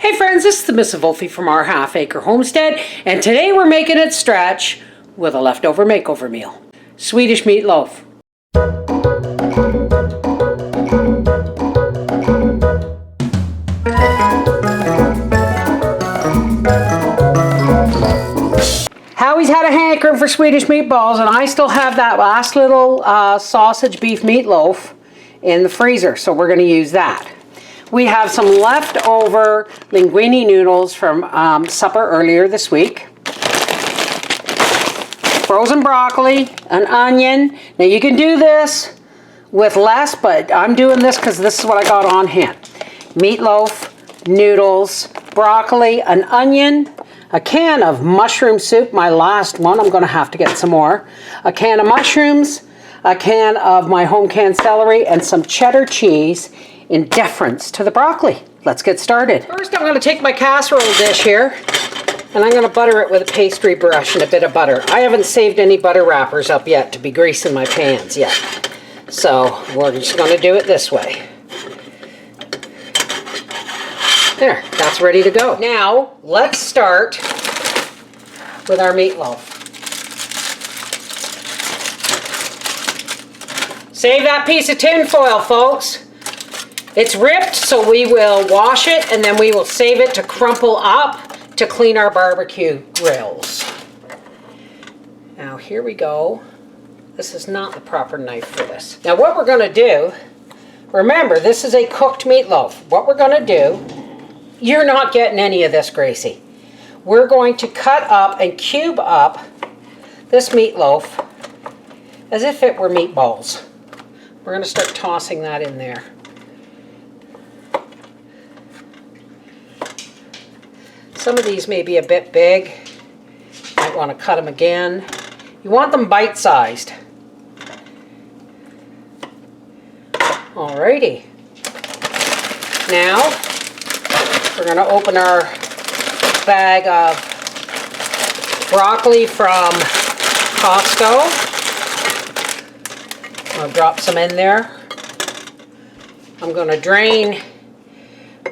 Hey friends, this is the Miss Wolfie from our half-acre homestead, and today we're making it stretch with a leftover makeover meal. Swedish meatloaf. Howie's had a hankering for Swedish meatballs, and I still have that last little sausage beef meatloaf in the freezer, so we're going to use that. We have some leftover linguine noodles from supper earlier this week. Frozen broccoli, an onion. Now you can do this with less, but I'm doing this because this is what I got on hand. Meatloaf, noodles, broccoli, an onion, a can of mushroom soup, my last one. I'm going to have to get some more. A can of mushrooms, a can of my home canned celery, and some cheddar cheese in deference to the broccoli. Let's get started. First, I'm going to take my casserole dish here, and I'm going to butter it with a pastry brush and a bit of butter. I haven't saved any butter wrappers up yet to be greasing my pans yet. So we're just going to do it this way. There, that's ready to go. Now, let's start with our meatloaf. Save that piece of tin foil, folks. It's ripped, so we will wash it and then we will save it to crumple up to clean our barbecue grills. Now here we go. This is not the proper knife for this. Now what we're going to do, remember this is a cooked meatloaf. What we're going to do, you're not getting any of this, Gracie. We're going to cut up and cube up this meatloaf as if it were meatballs. We're going to start tossing that in there. Some of these may be a bit big. Might want to cut them again. You want them bite-sized. Alrighty. Now, we're going to open our bag of broccoli from Costco. I'll drop some in there. I'm going to drain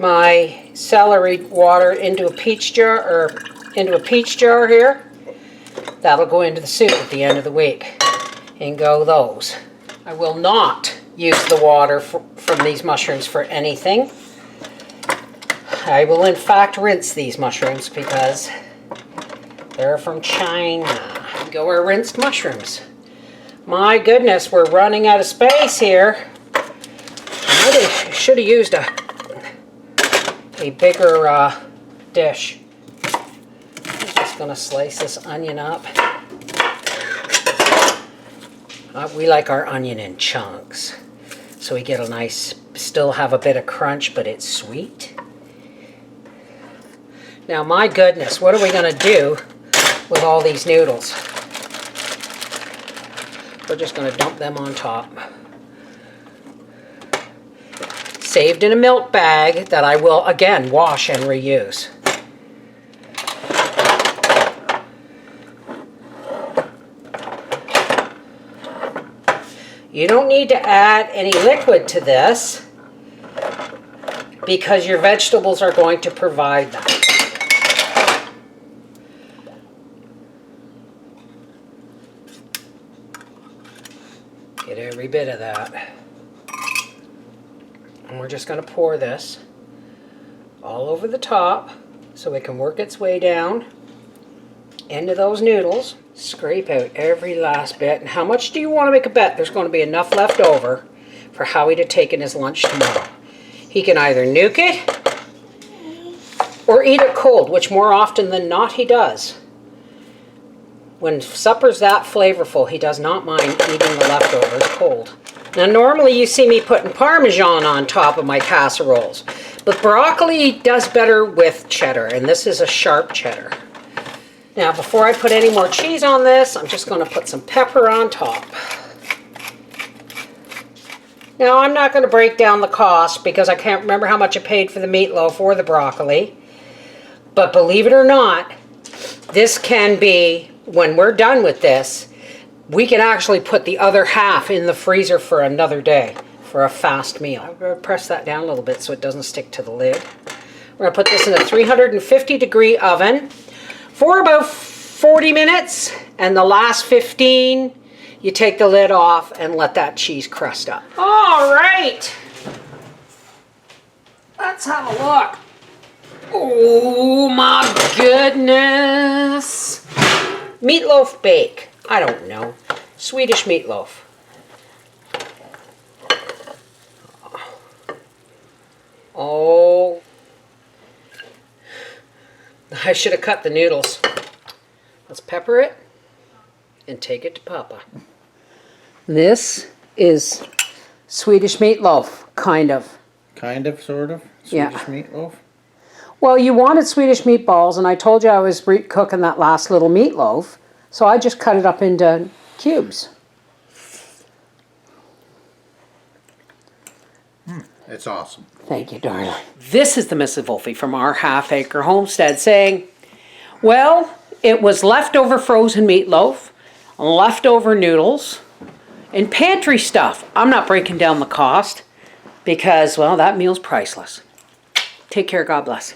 my celery water into a peach jar here. That'll go into the soup at the end of the week. And go those. I will not use the water from these mushrooms for anything. I will in fact rinse these mushrooms because they're from China. Go our rinsed mushrooms. My goodness, we're running out of space here. I really should have used a bigger dish. I'm just going to slice this onion up. We like our onion in chunks, so we get a nice, still have a bit of crunch, but it's sweet. Now, my goodness, what are we going to do with all these noodles? We're just going to dump them on top. Saved in a milk bag that I will, again, wash and reuse. You don't need to add any liquid to this because your vegetables are going to provide that. Get every bit of that. And we're just going to pour this all over the top so it can work its way down into those noodles. Scrape out every last bit. And how much do you want to make a bet there's going to be enough left over for Howie to take in his lunch tomorrow? He can either nuke it or eat it cold, which more often than not he does. When supper's that flavorful, he does not mind eating the leftovers cold. Now normally you see me putting Parmesan on top of my casseroles, but broccoli does better with cheddar, and this is a sharp cheddar. Now before I put any more cheese on this, I'm just going to put some pepper on top. Now I'm not going to break down the cost because I can't remember how much I paid for the meatloaf or the broccoli, but believe it or not, this can be, when we're done with this, we can actually put the other half in the freezer for another day for a fast meal. I'm going to press that down a little bit so it doesn't stick to the lid. We're gonna put this in a 350-degree oven for about 40 minutes, and the last 15, you take the lid off and let that cheese crust up. All right, let's have a look. Oh my goodness. Meatloaf bake. I don't know. Swedish meatloaf. Oh. I should have cut the noodles. Let's pepper it and take it to Papa. This is Swedish meatloaf, kind of. Kind of, sort of? Yeah. Swedish meatloaf? Well, you wanted Swedish meatballs, and I told you I was cooking that last little meatloaf, so I just cut it up into cubes. It's awesome. Thank you, darling. This is the Mrs. Wolfie from our half-acre homestead saying, well, it was leftover frozen meatloaf, leftover noodles, and pantry stuff. I'm not breaking down the cost because, well, that meal's priceless. Take care. God bless.